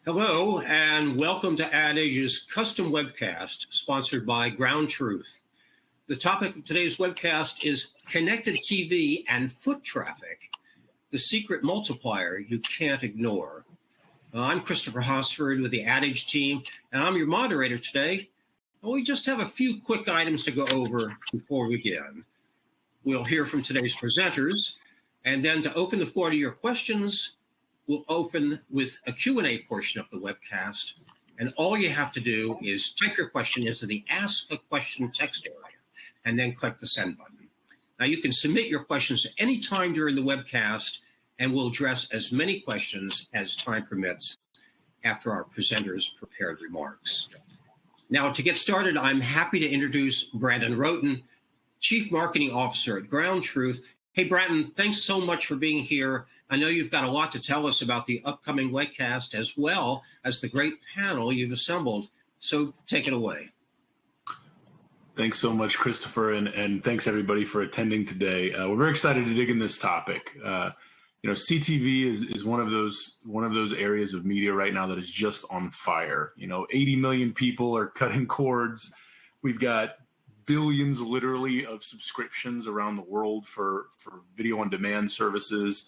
Hello, and welcome to AdAge's custom webcast sponsored by GroundTruth. The topic of today's webcast is connected TV and foot traffic, the secret multiplier you can't ignore. I'm Christopher Hosford with the AdAge team, and I'm your moderator today. We just have a few quick items to go over before we begin. We'll hear from today's presenters, and then to open the floor to your questions, we'll open with a Q&A portion of the webcast, and all you have to do is type your question into the Ask a Question text area, and then click the send button. Now, you can submit your questions at any time during the webcast, and we'll address as many questions as time permits after our presenters' prepared remarks. Now, to get started, I'm happy to introduce Brandon Roten, Chief Marketing Officer at GroundTruth. Hey, Brandon, thanks so much for being here. I know you've got a lot to tell us about the upcoming webcast as well as the great panel you've assembled. So take it away. Thanks so much, Christopher, and thanks everybody for attending today. We're very excited to dig in this topic. CTV is one of those areas of media right now that is just on fire. 80 million people are cutting cords. We've got billions, literally, of subscriptions around the world for video on demand services.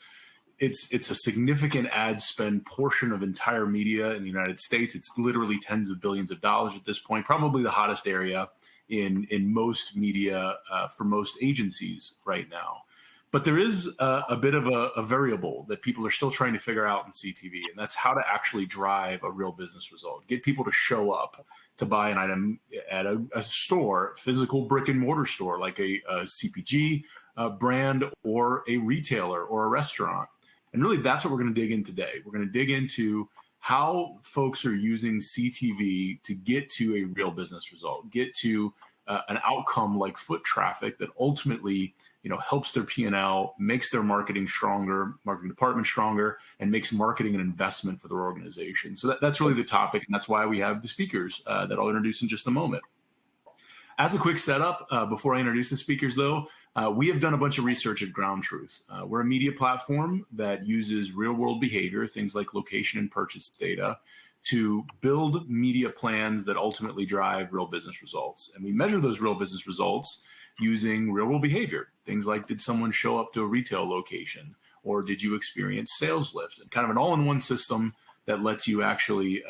It's a significant ad spend portion of entire media in the United States. It's literally tens of billions of dollars at this point, probably the hottest area in most media for most agencies right now. But there is a bit of a variable that people are still trying to figure out in CTV, and that's how to actually drive a real business result. Get people to show up to buy an item at a store, physical brick-and-mortar store, like a CPG brand or a retailer or a restaurant. And really, that's what we're going to dig in today. We're going to dig into how folks are using CTV to get to a real business result, get to an outcome like foot traffic that ultimately, helps their P&L, makes their marketing stronger, marketing department stronger, and makes marketing an investment for their organization. So that's really the topic, and that's why we have the speakers that I'll introduce in just a moment. As a quick setup, before I introduce the speakers, though, we have done a bunch of research at GroundTruth. We're a media platform that uses real-world behavior, things like location and purchase data, to build media plans that ultimately drive real business results. And we measure those real business results using real-world behavior, things like, did someone show up to a retail location, or did you experience sales lift? And kind of an all-in-one system that lets you actually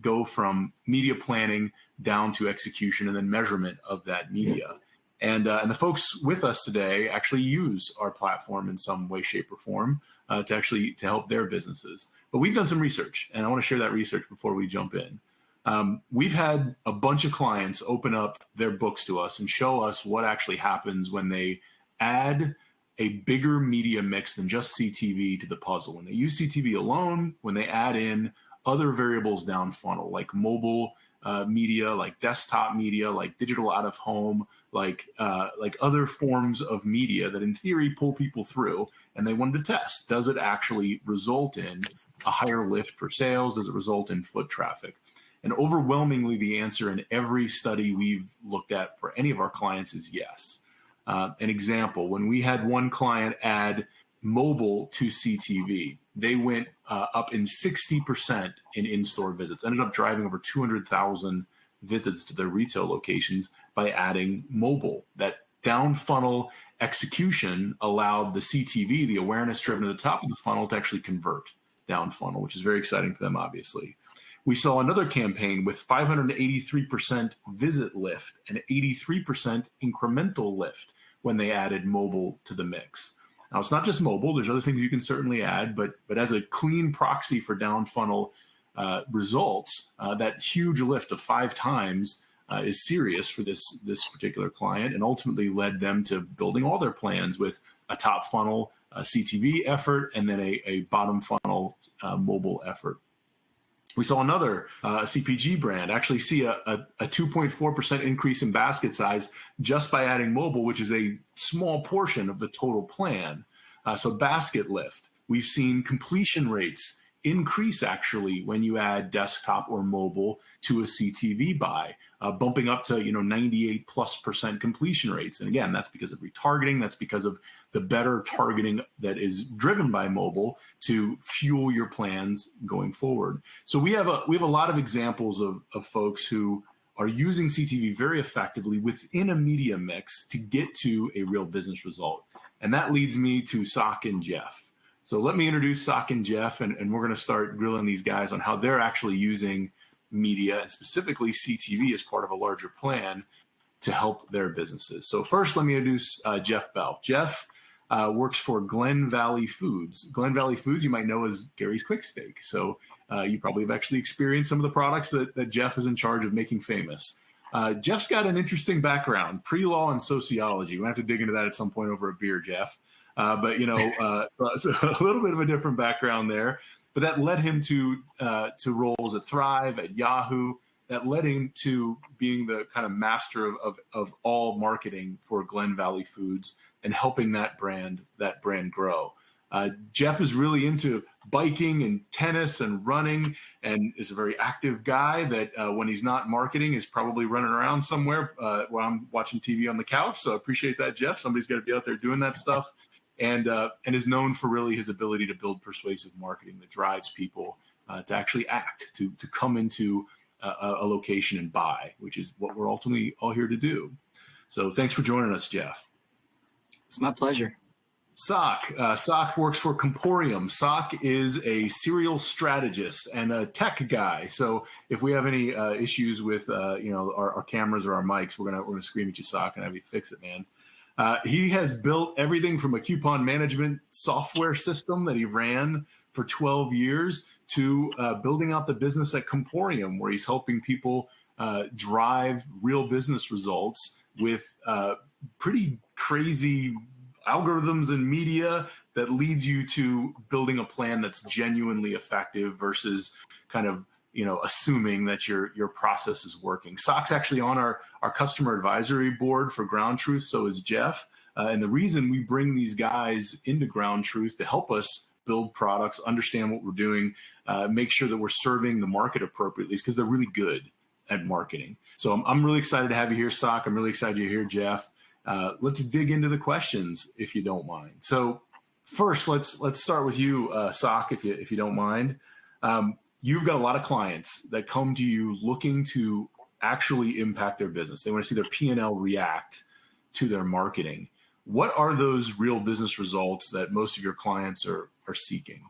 go from media planning down to execution and then measurement of that media. And the folks with us today actually use our platform in some way, shape, or form to help their businesses. But we've done some research, and I want to share that research before we jump in. We've had a bunch of clients open up their books to us and show us what actually happens when they add a bigger media mix than just CTV to the puzzle. When they use CTV alone, when they add in other variables down funnel, like mobile media, like desktop media, like digital out of home, like other forms of media that in theory pull people through, and they wanted to test, does it actually result in a higher lift for sales? Does it result in foot traffic? And overwhelmingly, the answer in every study we've looked at for any of our clients is yes. An example, when we had one client add mobile to CTV, they went up in 60% in in-store visits, ended up driving over 200,000 visits to their retail locations by adding mobile. That down funnel execution allowed the CTV, the awareness driven at the top of the funnel, to actually convert down funnel, which is very exciting for them, obviously. We saw another campaign with 583% visit lift and 83% incremental lift when they added mobile to the mix. Now, it's not just mobile. There's other things you can certainly add, but as a clean proxy for down funnel results, that huge lift of 5 times is serious for this particular client, and ultimately led them to building all their plans with a top funnel CTV effort and then a bottom funnel mobile effort. We saw another CPG brand actually see a 2.4% increase in basket size just by adding mobile, which is a small portion of the total plan. So basket lift. We've seen completion rates increase actually when you add desktop or mobile to a CTV buy, bumping up to 98+% completion rates. And again, that's because of retargeting. That's because of the better targeting that is driven by mobile to fuel your plans going forward. So we have a lot of examples of folks who are using CTV very effectively within a media mix to get to a real business result. And that leads me to Sock and Jeff. So let me introduce Sock and Jeff, and we're going to start grilling these guys on how they're actually using media, and specifically CTV, as part of a larger plan to help their businesses. So first, let me introduce Jeff Bell. Jeff works for Glen Valley Foods. Glen Valley Foods, you might know as Gary's Quick Steak. So you probably have actually experienced some of the products that Jeff is in charge of making famous. Jeff's got an interesting background, pre-law and sociology. We'll have to dig into that at some point over a beer, Jeff. But so a little bit of a different background there. But that led him to roles at Thrive, at Yahoo. That led him to being the kind of master of all marketing for Glen Valley Foods and helping that brand grow. Jeff is really into biking and tennis and running, and is a very active guy that when he's not marketing is probably running around somewhere while I'm watching TV on the couch. So I appreciate that, Jeff. Somebody's got to be out there doing that stuff, and is known for really his ability to build persuasive marketing that drives people to actually act, to come into a location and buy, which is what we're ultimately all here to do. So thanks for joining us, Jeff. It's my pleasure. Sock. Sock works for Comporium. Sock is a serial strategist and a tech guy. So if we have any issues with our cameras or our mics, we're gonna scream at you, Sock, and have you fix it, man. He has built everything from a coupon management software system that he ran for 12 years to building out the business at Comporium, where he's helping people drive real business results with pretty crazy algorithms and media that leads you to building a plan that's genuinely effective versus kind of assuming that your process is working. Sock's actually on our customer advisory board for GroundTruth, so is Jeff. And the reason we bring these guys into GroundTruth to help us build products, understand what we're doing, make sure that we're serving the market appropriately is because they're really good at marketing. So I'm really excited to have you here, Sock. I'm really excited you're here, Jeff. Let's dig into the questions, if you don't mind. So first, let's start with you, Sock, if you don't mind. You've got a lot of clients that come to you looking to actually impact their business. They want to see their P&L react to their marketing. What are those real business results that most of your clients are seeking?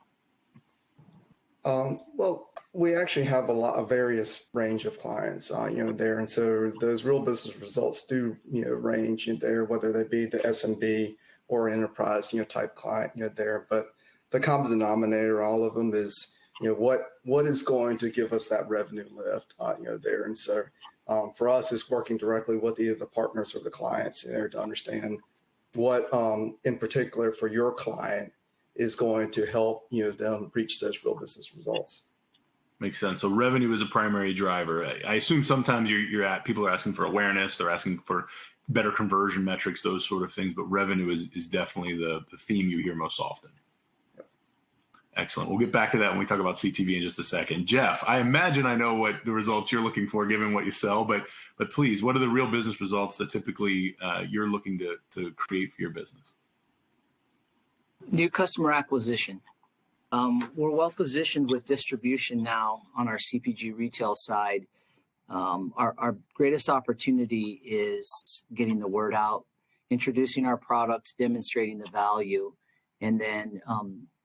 Well, we actually have a various range of clients, there. And so those real business results do, range in there, whether they be the SMB or enterprise, type client, there. But the common denominator, all of them is, what is going to give us that revenue lift, there. And so for us, it's working directly with either the partners or the clients there to understand what, in particular for your client, is going to help them reach those real business results. Makes sense. So revenue is a primary driver. I assume sometimes people are asking for awareness, they're asking for better conversion metrics, those sort of things, but revenue is definitely the theme you hear most often. Yep. Excellent. We'll get back to that when we talk about CTV in just a second. Jeff, I imagine I know what the results you're looking for given what you sell, but please, what are the real business results that typically you're looking to create for your business? New customer acquisition. We're well positioned with distribution now on our CPG retail side. Our greatest opportunity is getting the word out, introducing our product, demonstrating the value, and then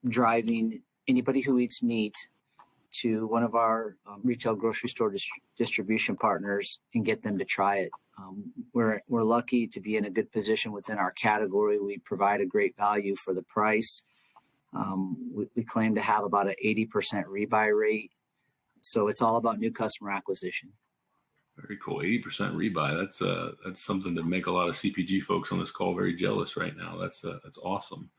driving anybody who eats meat to one of our retail grocery store distribution partners and get them to try it. We're lucky to be in a good position within our category. We provide a great value for the price. We claim to have about an 80% rebuy rate. So it's all about new customer acquisition. Very cool. 80% rebuy. That's something to make a lot of CPG folks on this call very jealous right now. That's awesome.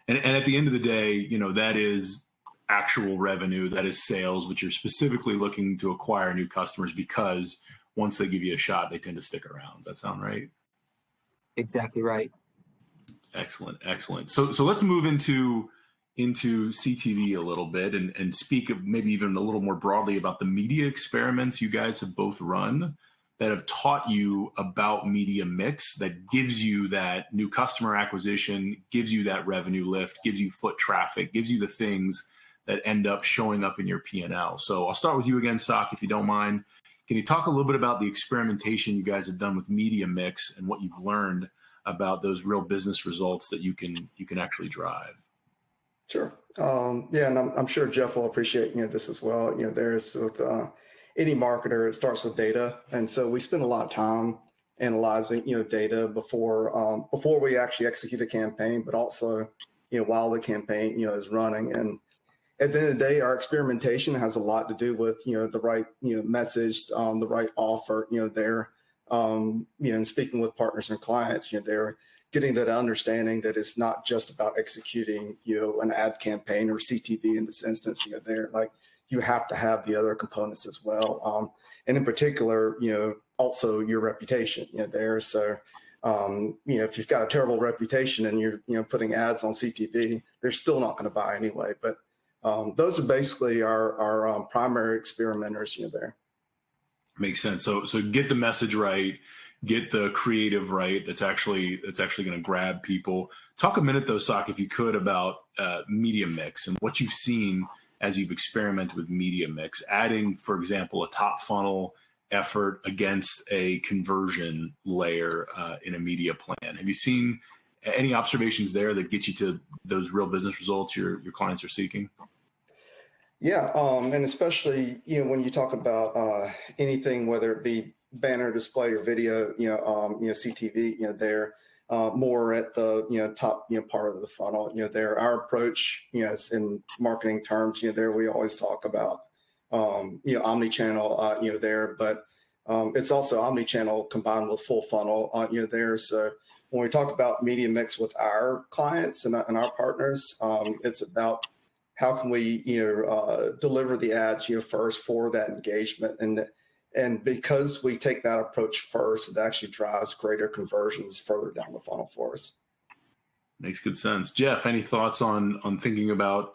And at the end of the day, that is actual revenue, that is sales, which you're specifically looking to acquire new customers because once they give you a shot, they tend to stick around. Does that sound right? Exactly right. Excellent. So let's move into into CTV a little bit and speak of maybe even a little more broadly about the media experiments you guys have both run that have taught you about media mix that gives you that new customer acquisition, gives you that revenue lift, gives you foot traffic, gives you the things that end up showing up in your P&L. So I'll start with you again, Sock, if you don't mind. Can you talk a little bit about the experimentation you guys have done with media mix and what you've learned about those real business results that you can actually drive? Sure. Yeah, and I'm sure Jeff will appreciate this as well. There's with any marketer, it starts with data, and so we spend a lot of time analyzing data before we actually execute a campaign, but also while the campaign is running. And at the end of the day, our experimentation has a lot to do with the right message, the right offer there, and speaking with partners and clients, they're getting that understanding that it's not just about executing an ad campaign or CTV in this instance. They're like, you have to have the other components as well, and in particular also your reputation there. So if you've got a terrible reputation and you're putting ads on CTV, they're still not going to buy anyway. But those are basically our primary experimenters there. Makes sense. So get the message right, get the creative right. That's actually going to grab people. Talk a minute though, Sock, if you could, about media mix and what you've seen as you've experimented with media mix, adding, for example, a top funnel effort against a conversion layer in a media plan. Have you seen any observations there that get you to those real business results your clients are seeking? Yeah, and especially when you talk about anything, whether it be banner display or video, CTV, they're more at the top part of the funnel. There our approach, as in marketing terms, there we always talk about omni-channel, there, but it's also omni-channel combined with full funnel, there. So when we talk about media mix with our clients and our partners, it's about how can we deliver the ads first for that engagement, and because we take that approach first, it actually drives greater conversions further down the funnel for us. Makes good sense. Jeff, any thoughts on thinking about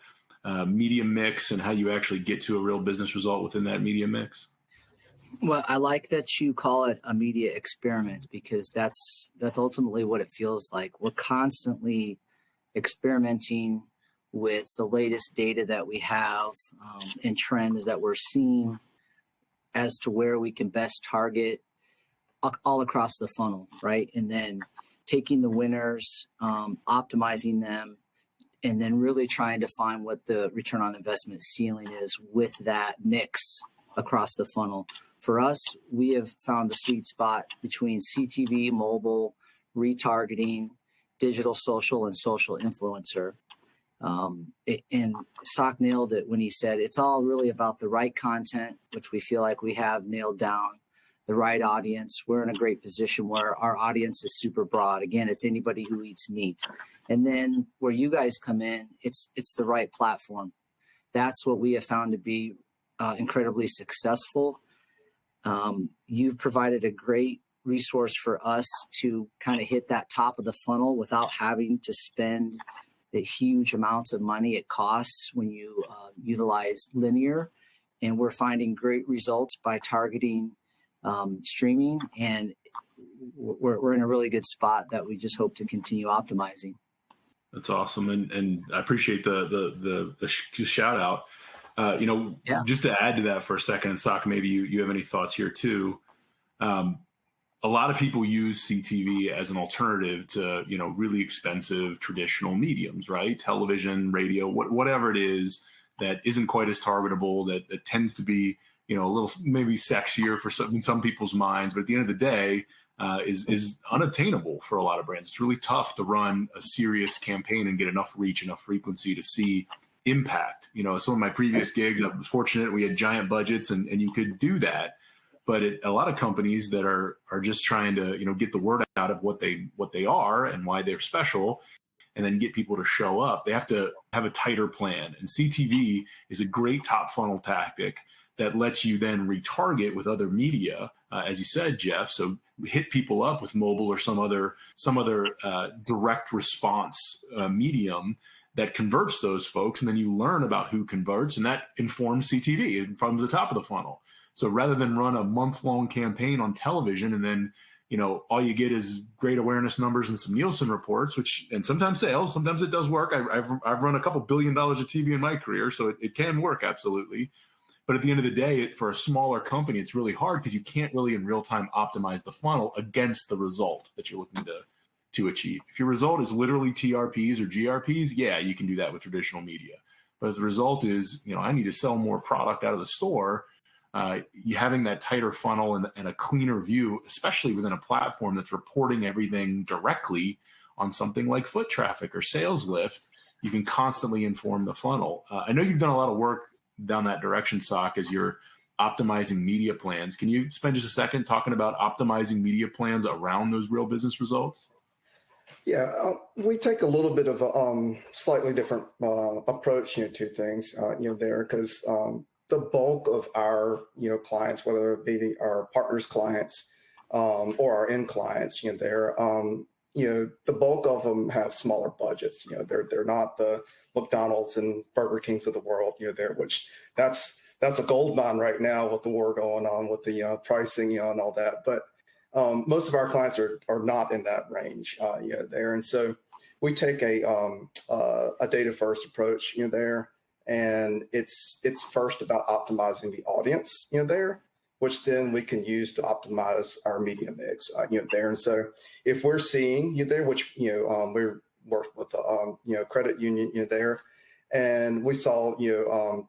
media mix and how you actually get to a real business result within that media mix? Well, I like that you call it a media experiment, because that's ultimately what it feels like. We're constantly experimenting with the latest data that we have and trends that we're seeing as to where we can best target all across the funnel, right? And then taking the winners, optimizing them, and then really trying to find what the return on investment ceiling is with that mix across the funnel. For us, we have found the sweet spot between CTV, mobile, retargeting, digital social, and social influencer. And Sock nailed it when he said it's all really about the right content, which we feel like we have nailed down, the right audience. We're in a great position where our audience is super broad. Again, it's anybody who eats meat. And then where you guys come in, it's the right platform. That's what we have found to be incredibly successful. You've provided a great resource for us to kind of hit that top of the funnel without having to spend the huge amounts of money it costs when you utilize linear. And we're finding great results by targeting streaming, and we're in a really good spot that we just hope to continue optimizing. That's awesome, and I appreciate the shout out. Just to add to that for a second, and Sock, maybe you have any thoughts here too. A lot of people use CTV as an alternative to, really expensive traditional mediums, right? Television, radio, whatever it is that isn't quite as targetable, that tends to be, a little maybe sexier for some people's minds, but at the end of the day, is unattainable for a lot of brands. It's really tough to run a serious campaign and get enough reach, enough frequency to see impact. Some of my previous gigs, I was fortunate we had giant budgets and you could do that. But a lot of companies that are just trying to, get the word out of what they are and why they're special, and then get people to show up, they have to have a tighter plan. And CTV is a great top funnel tactic that lets you then retarget with other media, as you said, Jeff. So hit people up with mobile or some other direct response medium that converts those folks. And then you learn about who converts, and that informs CTV. It informs the top of the funnel. So rather than run a month-long campaign on television and then, all you get is great awareness numbers and some Nielsen reports, and sometimes sales, sometimes it does work. I've run a couple $1 billion of TV in my career, so it can work, absolutely. But at the end of the day, for a smaller company, it's really hard because you can't really in real time optimize the funnel against the result that you're looking to achieve. If your result is literally TRPs or GRPs, yeah, you can do that with traditional media. But if the result is, I need to sell more product out of the store, you having that tighter funnel and a cleaner view, especially within a platform that's reporting everything directly on something like foot traffic or sales lift, you can constantly inform the funnel. I know you've done a lot of work down that direction, Sock, as you're optimizing media plans. Can you spend just a second talking about optimizing media plans around those real business results? Yeah, we take a little bit of a slightly different approach, to things, there, because the bulk of our, clients, whether it be our partners' clients or our end clients, the bulk of them have smaller budgets. They're not the McDonald's and Burger Kings of the world. Which that's a gold mine right now with the war going on, with the pricing, and all that. But most of our clients are not in that range, there. And so we take a data first approach, there. And it's first about optimizing the audience, there, which then we can use to optimize our media mix, there. And so if we're seeing there, which, we worked with the, credit union, there, and we saw,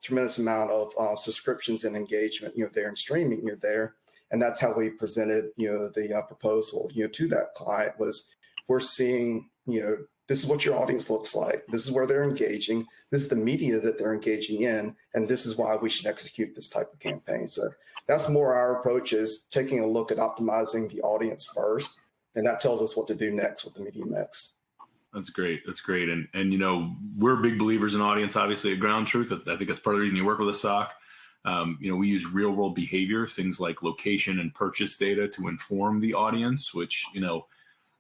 tremendous amount of subscriptions and engagement, there, and streaming, there. And that's how we presented, the proposal, to that client was, we're seeing, this is what your audience looks like. This is where they're engaging. This is the media that they're engaging in. And this is why we should execute this type of campaign. So that's more our approach, is taking a look at optimizing the audience first. And that tells us what to do next with the media mix. That's great. That's great. And we're big believers in audience, obviously, at GroundTruth. I think that's part of the reason you work with us, Sock. We use real world behavior, things like location and purchase data to inform the audience, which,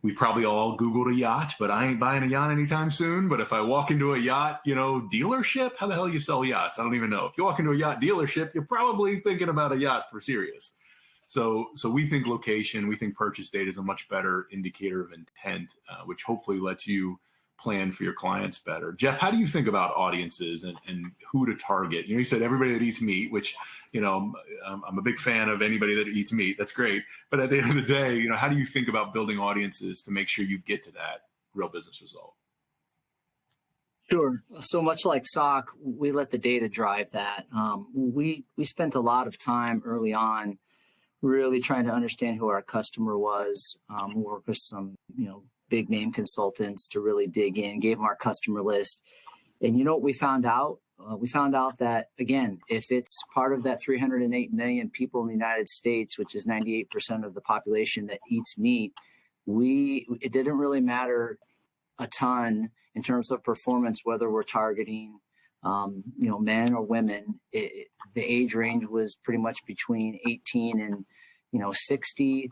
we probably all Googled a yacht, but I ain't buying a yacht anytime soon. But if I walk into a yacht, dealership, how the hell you sell yachts? I don't even know. If you walk into a yacht dealership, you're probably thinking about a yacht for serious. So we think location, we think purchase data is a much better indicator of intent, which hopefully lets you plan for your clients better. Jeff, how do you think about audiences and who to target? You said everybody that eats meat, which, I'm a big fan of anybody that eats meat. That's great. But at the end of the day, how do you think about building audiences to make sure you get to that real business result? Sure. So much like Sock, we let the data drive that. We spent a lot of time early on really trying to understand who our customer was. We worked with some, big name consultants to really dig in, gave them our customer list. And what we found out? We found out that, again, if it's part of that 308 million people in the United States, which is 98% of the population that eats meat, it didn't really matter a ton in terms of performance, whether we're targeting, men or women. The age range was pretty much between 18 and, 60.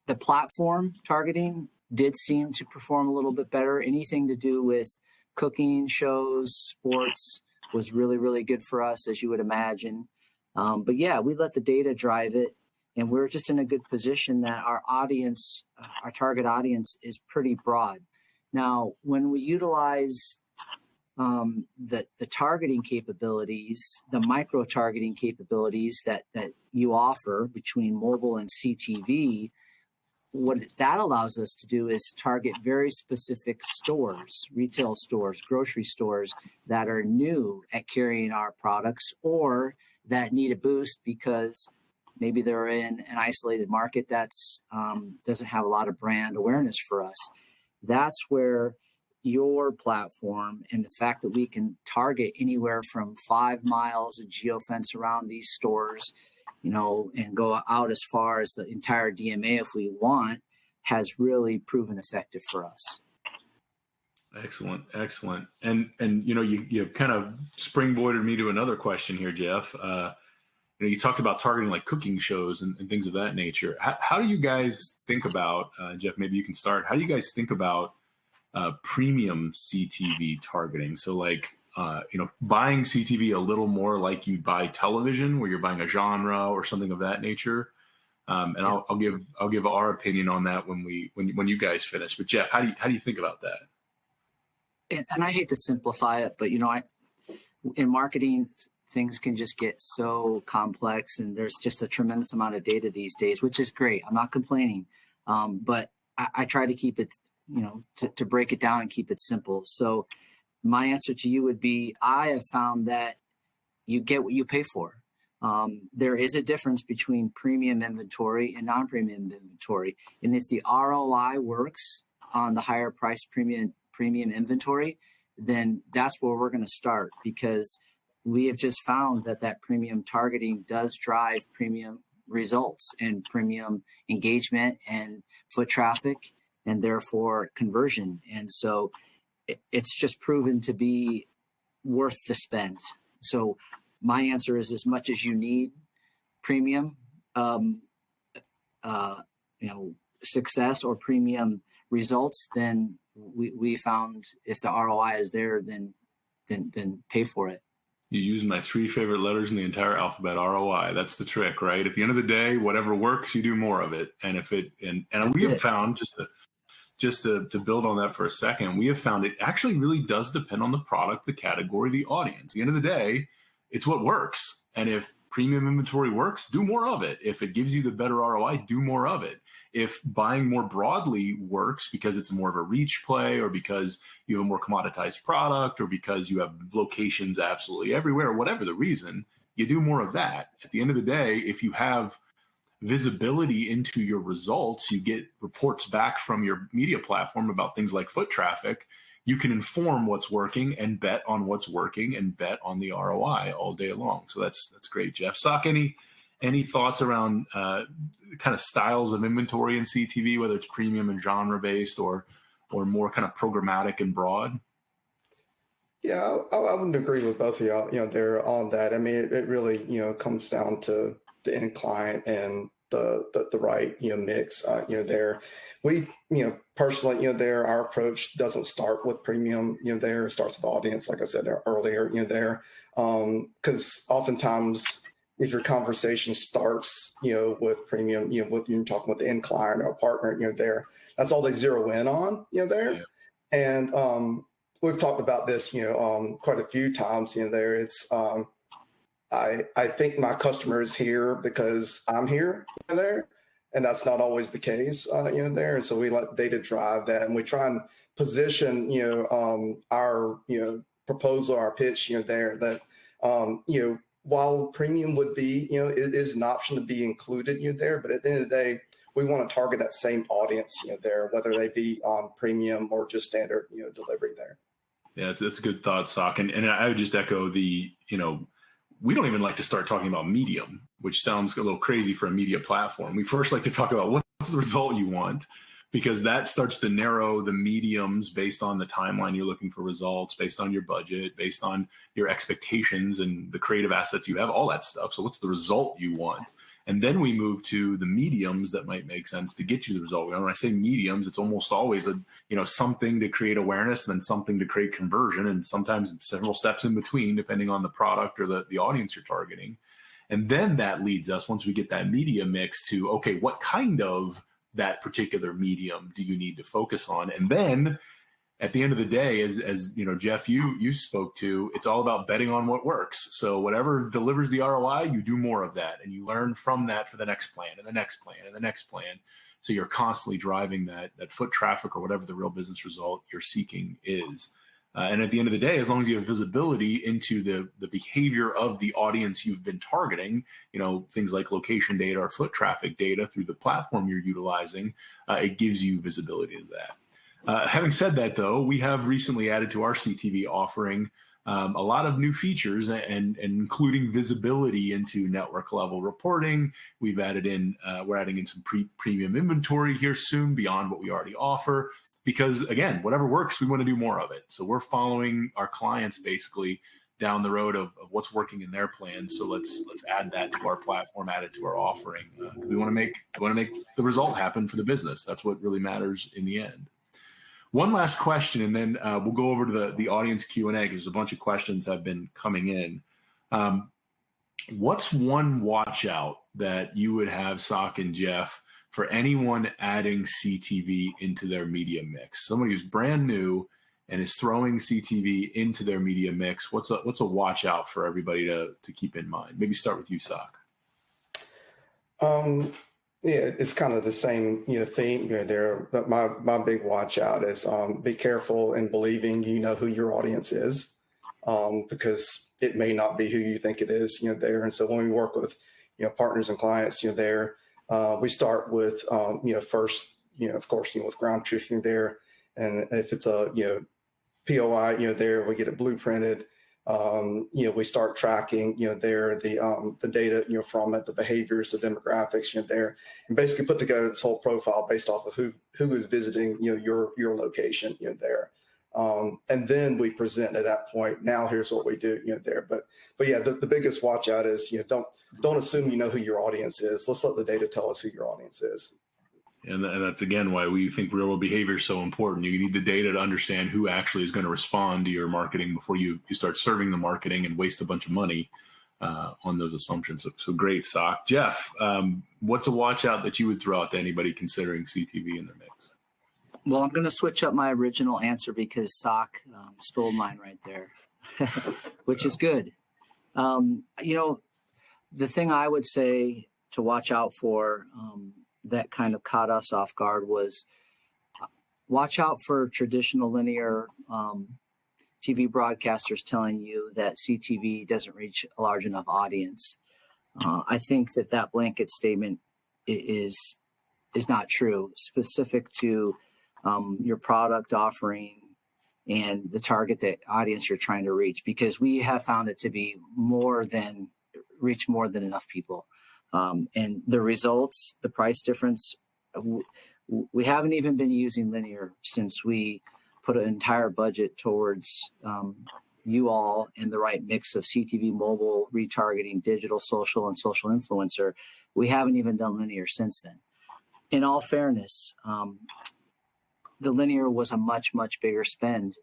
The platform targeting did seem to perform a little bit better. Anything to do with cooking shows, sports was really, really good for us, as you would imagine. But yeah, we let the data drive it, and we're just in a good position that our audience, our target audience, is pretty broad. Now, when we utilize the targeting capabilities, the micro targeting capabilities that you offer between mobile and CTV, what that allows us to do is target very specific stores, retail stores, grocery stores that are new at carrying our products or that need a boost because maybe they're in an isolated market that's doesn't have a lot of brand awareness for us. That's where your platform and the fact that we can target anywhere from 5 miles of geofence around these stores, and go out as far as the entire DMA if we want, has really proven effective for us. Excellent. And you kind of springboarded me to another question here, Jeff. You talked about targeting like cooking shows and things of that nature. How do you guys think about, Jeff, maybe you can start, how do you guys think about premium CTV targeting. So like, buying CTV a little more like you buy television, where you're buying a genre or something of that nature. And yeah. I'll give our opinion on that when you guys finish. But Jeff, how do you think about that? And I hate to simplify it, but in marketing, things can just get so complex, and there's just a tremendous amount of data these days, which is great. I'm not complaining, but I try to keep it, to break it down and keep it simple. So my answer to you would be, I have found that you get what you pay for. There is a difference between premium inventory and non-premium inventory. And if the ROI works on the higher price premium inventory, then that's where we're going to start, because we have just found that premium targeting does drive premium results and premium engagement and foot traffic, and therefore conversion. And so it's just proven to be worth the spend. So my answer is, as much as you need premium, success or premium results, then we found if the ROI is there, then pay for it. You use my 3 favorite letters in the entire alphabet, ROI. That's the trick, right? At the end of the day, whatever works, you do more of it. And if it, and we have found, just to build on that for a second, we have found it actually really does depend on the product, the category, the audience. At the end of the day, it's what works. And if premium inventory works, do more of it. If it gives you the better ROI, do more of it. If buying more broadly works because it's more of a reach play, or because you have a more commoditized product, or because you have locations absolutely everywhere, whatever the reason, you do more of that. At the end of the day, if you have visibility into your results, you get reports back from your media platform about things like foot traffic, you can inform what's working and bet on what's working and bet on the ROI all day long. So that's great, Jeff. Sock, any thoughts around kind of styles of inventory in CTV, whether it's premium and genre based or more kind of programmatic and broad? Yeah, I wouldn't agree with both of y'all. They're on that. I mean, it really comes down to the end client and the right mix. There, we personally there, our approach doesn't start with premium. There, it starts with audience, like I said earlier. There, because oftentimes, if your conversation starts, with premium, with you talking with the end client or a partner, there, that's all they zero in on, there. Yeah. And we've talked about this, quite a few times, there. It's I think my customer is here because I'm here, there, and that's not always the case, there. And so we let data drive that, and we try and position, our, proposal, our pitch, there, that, while premium would be, it is an option to be included, there, but at the end of the day, we want to target that same audience, there, whether they be on premium or just standard, delivery there. Yeah, that's a good thought, Sock. And I would just echo the, we don't even like to start talking about medium, which sounds a little crazy for a media platform. We first like to talk about what's the result you want, because that starts to narrow the mediums based on the timeline you're looking for results, based on your budget, based on your expectations and the creative assets you have, all that stuff. So what's the result you want? And then we move to the mediums that might make sense to get you the result. When I say mediums, it's almost always something to create awareness, and then something to create conversion, and sometimes several steps in between, depending on the product or the audience you're targeting. And then that leads us, once we get that media mix, to, okay, what kind of that particular medium do you need to focus on? And then at the end of the day, as Jeff, you spoke to, it's all about betting on what works. So whatever delivers the ROI, you do more of that, and you learn from that for the next plan and the next plan and the next plan. So you're constantly driving that foot traffic, or whatever the real business result you're seeking is. And at the end of the day, as long as you have visibility into the behavior of the audience you've been targeting, things like location data or foot traffic data through the platform you're utilizing, it gives you visibility to that. Having said that, though, we have recently added to our CTV offering a lot of new features, and including visibility into network level reporting. We've added in, we're adding in some premium inventory here soon beyond what we already offer. Because again, whatever works, we want to do more of it. So we're following our clients basically down the road of what's working in their plans. So let's add that to our platform, add it to our offering. We want to make the result happen for the business. That's what really matters in the end. One last question, and then we'll go over to the audience Q&A because a bunch of questions have been coming in. What's one watch out that you would have, Sock and Jeff, for anyone adding CTV into their media mix? Somebody who's brand new and is throwing CTV into their media mix. What's a watch out for everybody to keep in mind? Maybe start with you, Sock. Yeah, it's kind of the same, theme there. But my big watch out is be careful in believing you know who your audience is, because it may not be who you think it is, there. And so when we work with, partners and clients, there, we start with, first, of course, with GroundTruth there. And if it's a, POI, there, we get it blueprinted. We start tracking, there, the data, from it, the behaviors, the demographics, there, and basically put together this whole profile based off of who is visiting, your location, there. And then we present at that point, now here's what we do, there. But yeah, the biggest watch out is, don't assume you know who your audience is. Let's let the data tell us who your audience is. And that's, again, why we think real world behavior is so important. You need the data to understand who actually is going to respond to your marketing before you start serving the marketing and waste a bunch of money on those assumptions. So great, Sock. Jeff, what's a watch out that you would throw out to anybody considering CTV in their mix? Well, I'm going to switch up my original answer because Sock stole mine right there, which is good. The thing I would say to watch out for that kind of caught us off guard was watch out for traditional linear TV broadcasters telling you that CTV doesn't reach a large enough audience. I think that blanket statement is not true, specific to your product offering and the target that audience you're trying to reach, because we have found it to be reach more than enough people. And the results, the price difference, we haven't even been using linear since we put an entire budget towards you all and the right mix of CTV, mobile, retargeting, digital, social, and social influencer. We haven't even done linear since then. In all fairness, the linear was a much, much bigger spend.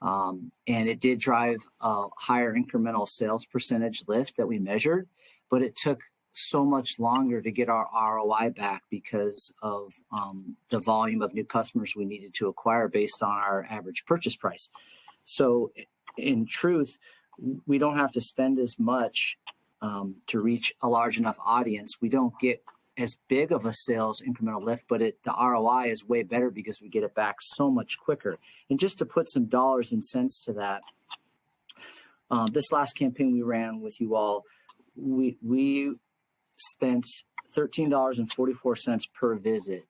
And it did drive a higher incremental sales percentage lift that we measured, but it took so much longer to get our ROI back because of the volume of new customers we needed to acquire based on our average purchase price. So in truth, we don't have to spend as much to reach a large enough audience. We don't get as big of a sales incremental lift, but the ROI is way better because we get it back so much quicker. And just to put some dollars and cents to that, this last campaign we ran with you all, we spent $13.44 per visit,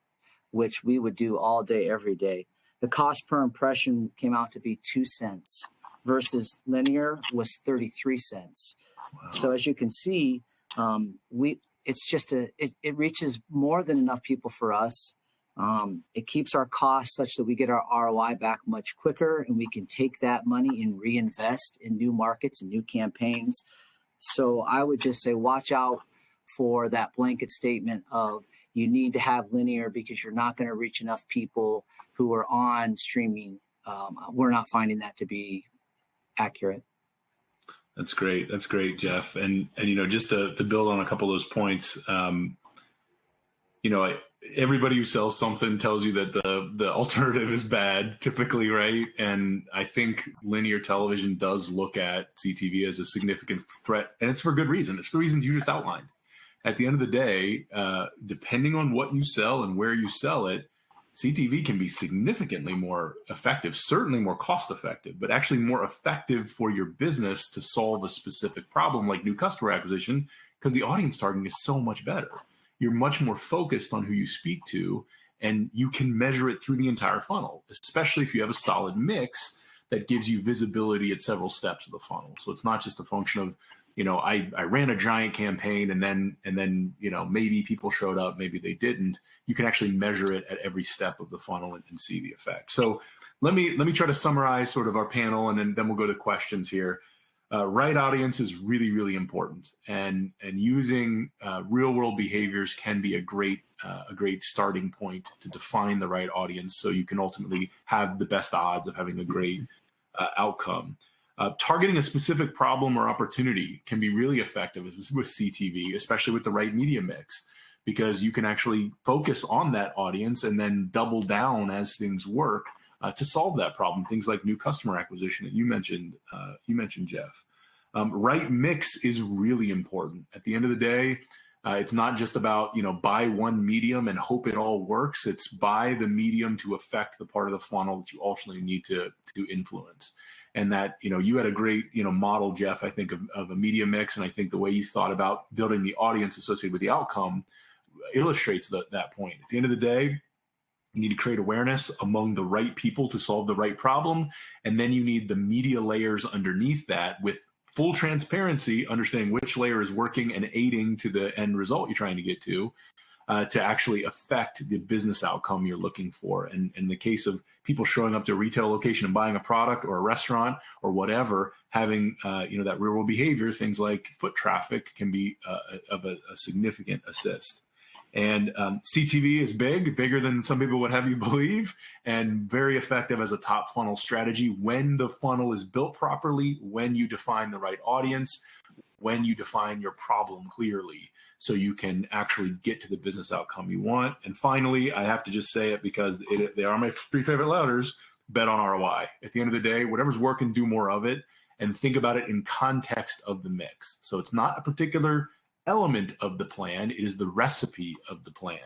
which we would do all day, every day. The cost per impression came out to be 2 cents versus linear was 33 cents. Wow. So as you can see, it reaches more than enough people for us. It keeps our costs such that we get our ROI back much quicker, and we can take that money and reinvest in new markets and new campaigns. So I would just say, watch out for that blanket statement of you need to have linear because you're not going to reach enough people who are on streaming. We're not finding that to be accurate. That's great. That's great, Jeff. And just to build on a couple of those points, everybody who sells something tells you that the alternative is bad typically, right? And I think linear television does look at CTV as a significant threat, and it's for good reason. It's the reasons you just outlined. At the end of the day, depending on what you sell and where you sell it, CTV can be significantly more effective, certainly more cost effective, but actually more effective for your business to solve a specific problem like new customer acquisition, because the audience targeting is so much better. You're much more focused on who you speak to, and you can measure it through the entire funnel, especially if you have a solid mix that gives you visibility at several steps of the funnel. So it's not just a function of, I ran a giant campaign and then maybe people showed up, maybe they didn't. You can actually measure it at every step of the funnel and see the effect. So let me try to summarize sort of our panel, and then we'll go to questions here. right audience is really, really important, and using real world behaviors can be a great starting point to define the right audience, so you can ultimately have the best odds of having a great outcome. Targeting a specific problem or opportunity can be really effective with CTV, especially with the right media mix, because you can actually focus on that audience and then double down as things work to solve that problem. Things like new customer acquisition that you mentioned, Jeff. Right mix is really important. At the end of the day, it's not just about, buy one medium and hope it all works. It's buy the medium to affect the part of the funnel that you ultimately need to influence. And that, you had a great, model, Jeff, I think, of a media mix. And I think the way you thought about building the audience associated with the outcome illustrates that point. At the end of the day, you need to create awareness among the right people to solve the right problem. And then you need the media layers underneath that with full transparency, understanding which layer is working and aiding to the end result you're trying to get to actually affect the business outcome you're looking for. And in the case of people showing up to a retail location and buying a product, or a restaurant or whatever, having that real world behavior, things like foot traffic can be of a significant assist. And CTV is bigger than some people would have you believe, and very effective as a top funnel strategy when the funnel is built properly, when you define the right audience, when you define your problem clearly, so you can actually get to the business outcome you want. And finally, I have to just say it because they are my 3 favorite letters: bet on ROI. At the end of the day, whatever's working, do more of it, and think about it in context of the mix. So it's not a particular element of the plan, it is the recipe of the plan,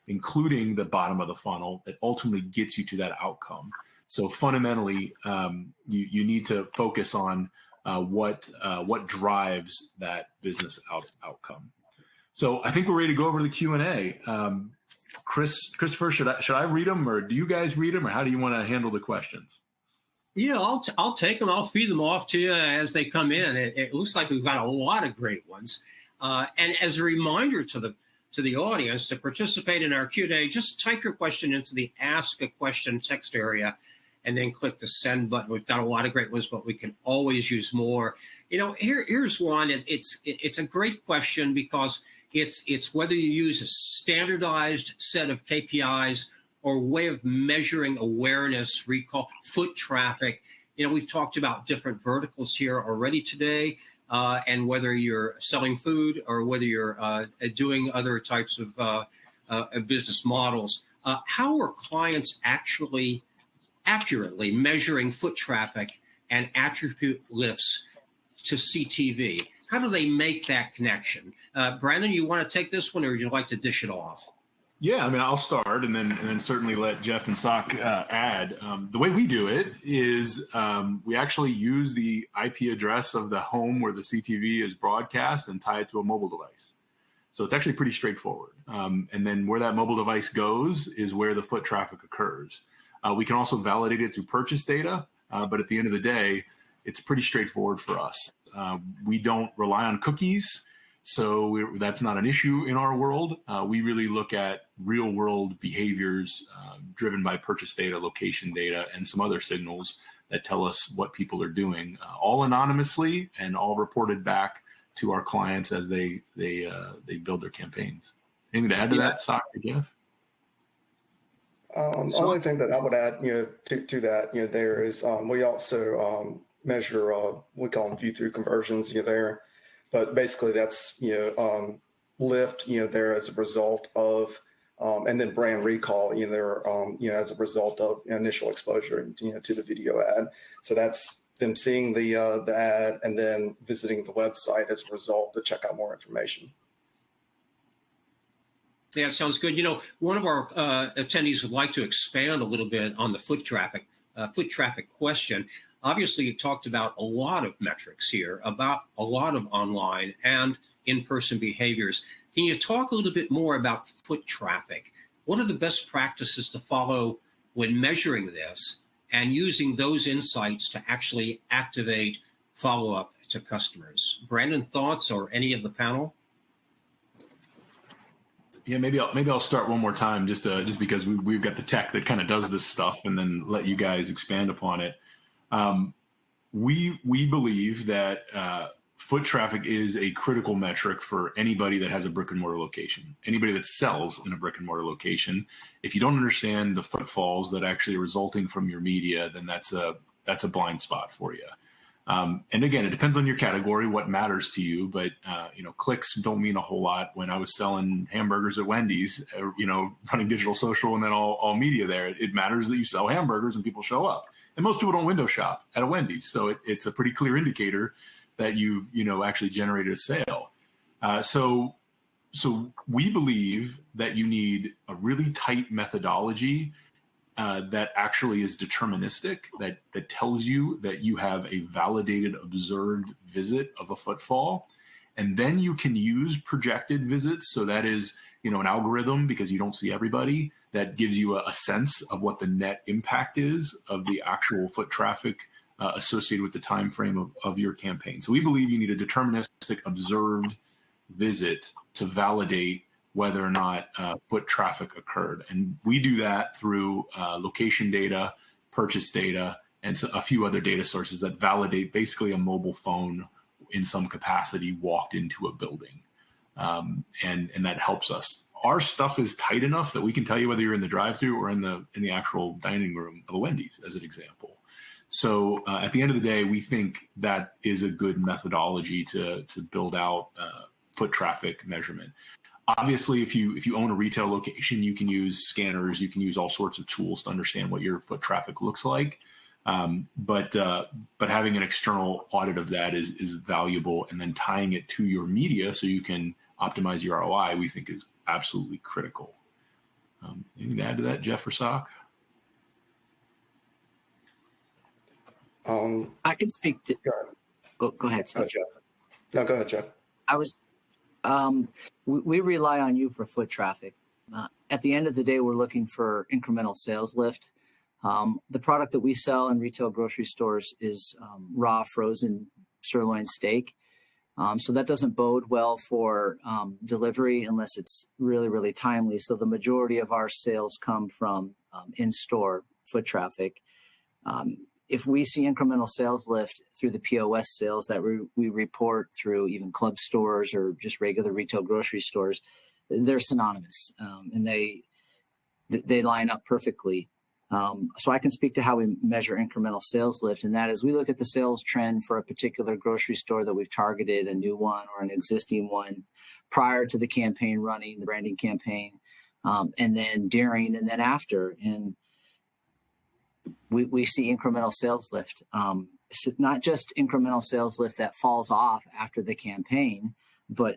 including the bottom of the funnel, that ultimately gets you to that outcome. So fundamentally, you need to focus on what drives that business outcome. So I think we're ready to go over to the Q&A. Christopher, should I read them, or do you guys read them, or how do you want to handle the questions? Yeah, I'll take them. I'll feed them off to you as they come in. It looks like we've got a lot of great ones. And as a reminder to the audience, to participate in our Q&A, just type your question into the Ask a Question text area, and then click the Send button. We've got a lot of great ones, but we can always use more. Here's one. It's a great question because it's whether you use a standardized set of KPIs or way of measuring awareness, recall, foot traffic. We've talked about different verticals here already today. And whether you're selling food or whether you're doing other types of business models, how are clients actually accurately measuring foot traffic and attribute lifts to CTV? How do they make that connection? Brandon, you want to take this one, or would you like to dish it off? Yeah, I'll start and then certainly let Jeff and Sock add. The way we do it is we actually use the IP address of the home where the CTV is broadcast and tie it to a mobile device. So it's actually pretty straightforward. And then where that mobile device goes is where the foot traffic occurs. We can also validate it through purchase data, but at the end of the day, it's pretty straightforward for us. We don't rely on cookies. So that's not an issue in our world. We really look at real world behaviors driven by purchase data, location data, and some other signals that tell us what people are doing, all anonymously and all reported back to our clients as they build their campaigns. Anything to add to that, Sock or Jeff? Only thing that I would add, to that, there is we also measure we call them view-through conversions, there. But basically, that's lift, there as a result of, and then brand recall, there, as a result of initial exposure, to the video ad. So that's them seeing the ad and then visiting the website as a result to check out more information. Yeah, sounds good. One of our attendees would like to expand a little bit on the foot traffic question. Obviously, you've talked about a lot of metrics here, about a lot of online and in-person behaviors. Can you talk a little bit more about foot traffic? What are the best practices to follow when measuring this and using those insights to actually activate follow-up to customers? Brandon, thoughts, or any of the panel? Yeah, maybe I'll start one more time just because we've got the tech that kind of does this stuff, and then let you guys expand upon it. we believe that foot traffic is a critical metric for anybody that has a brick and mortar location, anybody that sells in a brick and mortar location. If you don't understand the footfalls that actually are resulting from your media, then that's a blind spot for you. And again, it depends on your category, what matters to you, but clicks don't mean a whole lot. When I was selling hamburgers at Wendy's, running digital social and then all media there, it matters that you sell hamburgers and people show up. And most people don't window shop at a Wendy's. So it's a pretty clear indicator that you've, actually generated a sale. So we believe that you need a really tight methodology that actually is deterministic, that tells you that you have a validated, observed visit of a footfall. And then you can use projected visits. So that is, an algorithm, because you don't see everybody, that gives you a sense of what the net impact is of the actual foot traffic associated with the time frame of your campaign. So we believe you need a deterministic, observed visit to validate whether or not foot traffic occurred. And we do that through location data, purchase data, and a few other data sources that validate basically a mobile phone in some capacity walked into a building. And that helps us. Our stuff is tight enough that we can tell you whether you're in the drive-thru or in the actual dining room of a Wendy's, as an example. So at the end of the day, we think that is a good methodology to build out foot traffic measurement. Obviously, if you own a retail location, you can use scanners, you can use all sorts of tools to understand what your foot traffic looks like. But having an external audit of that is valuable, and then tying it to your media so you can optimize your ROI, we think is absolutely critical. Anything to add to that, Jeff or Sock? I can speak to. Go ahead, Scott. Jeff. No, go ahead, Jeff. We rely on you for foot traffic. At the end of the day, we're looking for incremental sales lift. The product that we sell in retail grocery stores is raw frozen sirloin steak. So that doesn't bode well for delivery unless it's really, really timely. So the majority of our sales come from in-store foot traffic. If we see incremental sales lift through the POS sales that we report through even club stores or just regular retail grocery stores, they're synonymous, and they line up perfectly. So I can speak to how we measure incremental sales lift, and that is we look at the sales trend for a particular grocery store that we've targeted, a new one or an existing one, prior to the campaign running, the branding campaign, and then during and then after. And we see incremental sales lift. It's not just incremental sales lift that falls off after the campaign, but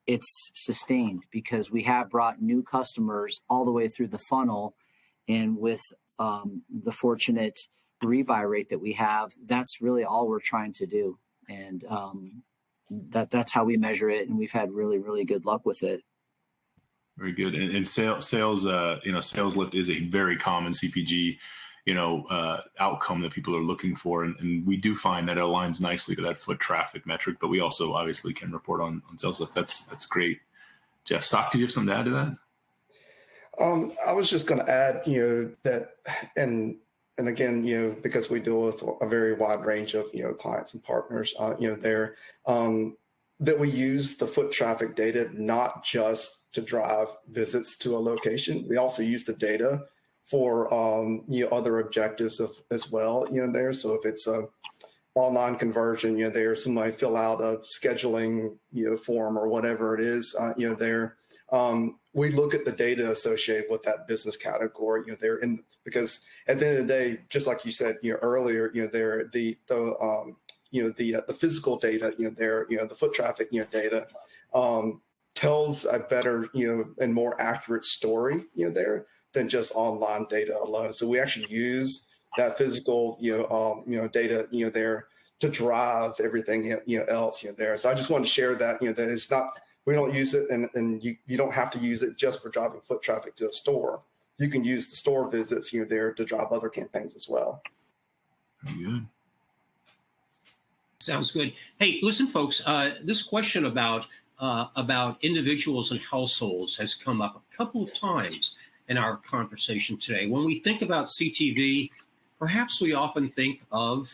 it's sustained because we have brought new customers all the way through the funnel. And with the fortunate rebuy rate that we have, that's really all we're trying to do. And that's how we measure it. And we've had really, really good luck with it. Very good. And sales lift is a very common CPG outcome that people are looking for. And we do find that it aligns nicely to that foot traffic metric, but we also obviously can report on sales lift. That's great. Jeff, Sock, did you have something to add to that? I was just going to add, that, and again, because we deal with a very wide range of, clients and partners, that we use the foot traffic data, not just to drive visits to a location. We also use the data for other objectives as well, there. So if it's a online conversion, there, somebody fill out a scheduling, form or whatever it is, there. We look at the data associated with that business category, there, because at the end of the day, just like you said, earlier, there, the physical data, there, the foot traffic, data, tells a better, and more accurate story, there, than just online data alone. So we actually use that physical, data, there to drive everything, else, there. So I just want to share that, that it's not, we don't use it, and you don't have to use it just for driving foot traffic to a store. You can use the store visits, there to drive other campaigns as well. Very good. Sounds good. Hey, listen, folks, this question about individuals and households has come up a couple of times in our conversation today. When we think about CTV, perhaps we often think of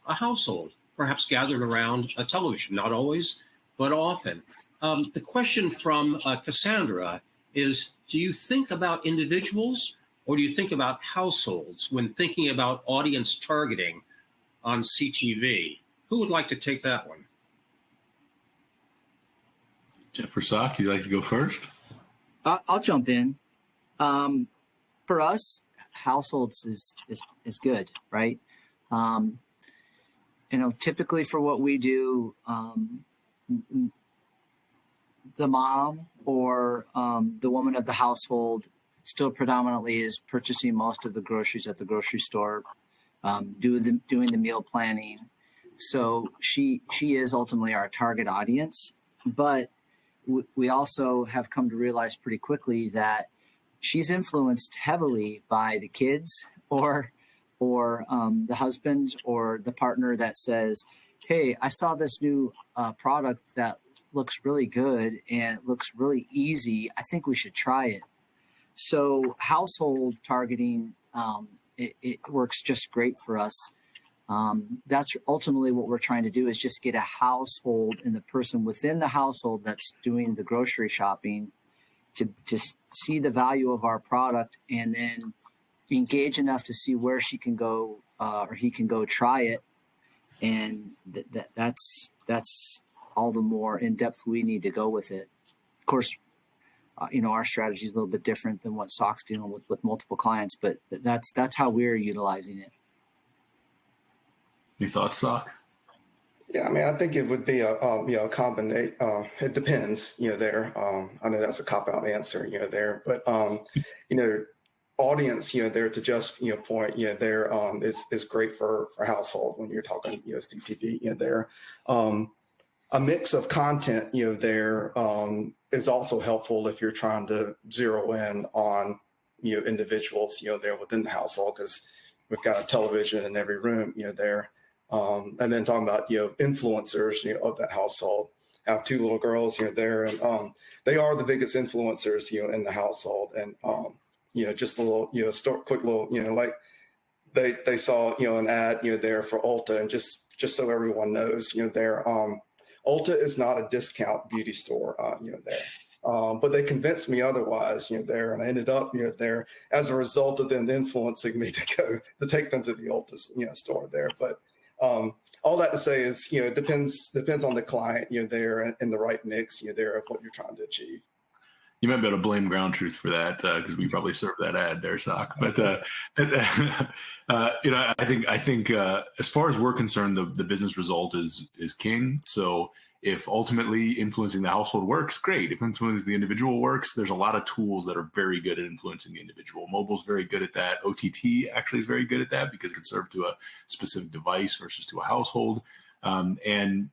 a household, perhaps gathered around a television, not always, but often. The question from Cassandra is, do you think about individuals or do you think about households when thinking about audience targeting on CTV? Who would like to take that one? Jeff or Sock, you'd like to go first? I'll jump in. For us, households is good, right? Typically for what we do, the mom or the woman of the household still predominantly is purchasing most of the groceries at the grocery store, doing the meal planning. So she is ultimately our target audience, but we also have come to realize pretty quickly that she's influenced heavily by the kids or the husband or the partner that says, hey, I saw this new product that looks really good and it looks really easy. I think we should try it. So household targeting, it works just great for us. That's ultimately what we're trying to do, is just get a household and the person within the household that's doing the grocery shopping to see the value of our product and then engage enough to see where she can go or he can go try it. And that's all the more in depth we need to go with it. Of course, our strategy is a little bit different than what Sock's dealing with multiple clients, but that's how we're utilizing it. Any thoughts, Sock? Yeah, I mean, I think it would be a combination. It depends, there. I know that's a cop-out answer, there, but audience, there to just point, there is great for household when you're talking, CTV, there. A mix of content, there is also helpful if you're trying to zero in on individuals, there within the household, because we've got a television in every room, there. And then talking about, influencers, of that household. I have two little girls, there, and they are the biggest influencers, in the household. And, just a little, quick little, like they saw, an ad, there for Ulta, and just so everyone knows, there, Ulta is not a discount beauty store, there. But they convinced me otherwise, there, and I ended up, there as a result of them influencing me to take them to the Ulta, store there. But all that to say is, it depends on the client, there, and the right mix, there of what you're trying to achieve. You might be able to blame GroundTruth for that because we probably served that ad there, Sock. But I think as far as we're concerned, the business result is king. So if ultimately influencing the household works, great. If influencing the individual works, there's a lot of tools that are very good at influencing the individual. Mobile's very good at that. OTT actually is very good at that because it can serve to a specific device versus to a household. And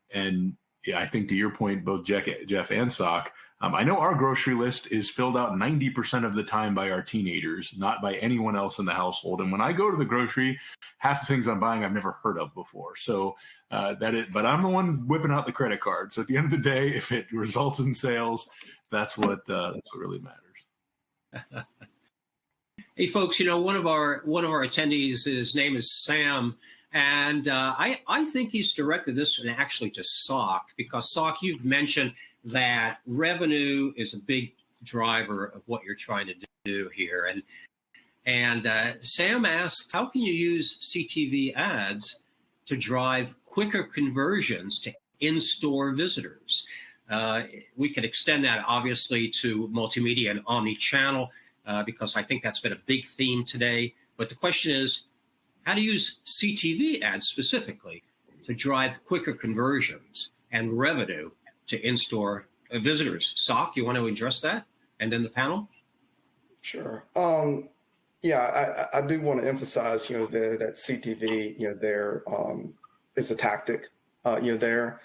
yeah, I think to your point, both Jeff and Sock, I know our grocery list is filled out 90% of the time by our teenagers, not by anyone else in the household. And when I go to the grocery, half the things I'm buying I've never heard of before. So but I'm the one whipping out the credit card. So at the end of the day, if it results in sales, that's what really matters. Hey, folks, one of our attendees, his name is Sam. And I think he's directed this one actually to Sock, because Sock, you've mentioned that revenue is a big driver of what you're trying to do here. And Sam asks, how can you use CTV ads to drive quicker conversions to in-store visitors? We could extend that obviously to multimedia and omni-channel because I think that's been a big theme today. But the question is, how to use CTV ads specifically to drive quicker conversions and revenue to in-store visitors. Sock, you want to address that? And then the panel? Sure. Yeah, I do want to emphasize, that CTV, there is a tactic, there.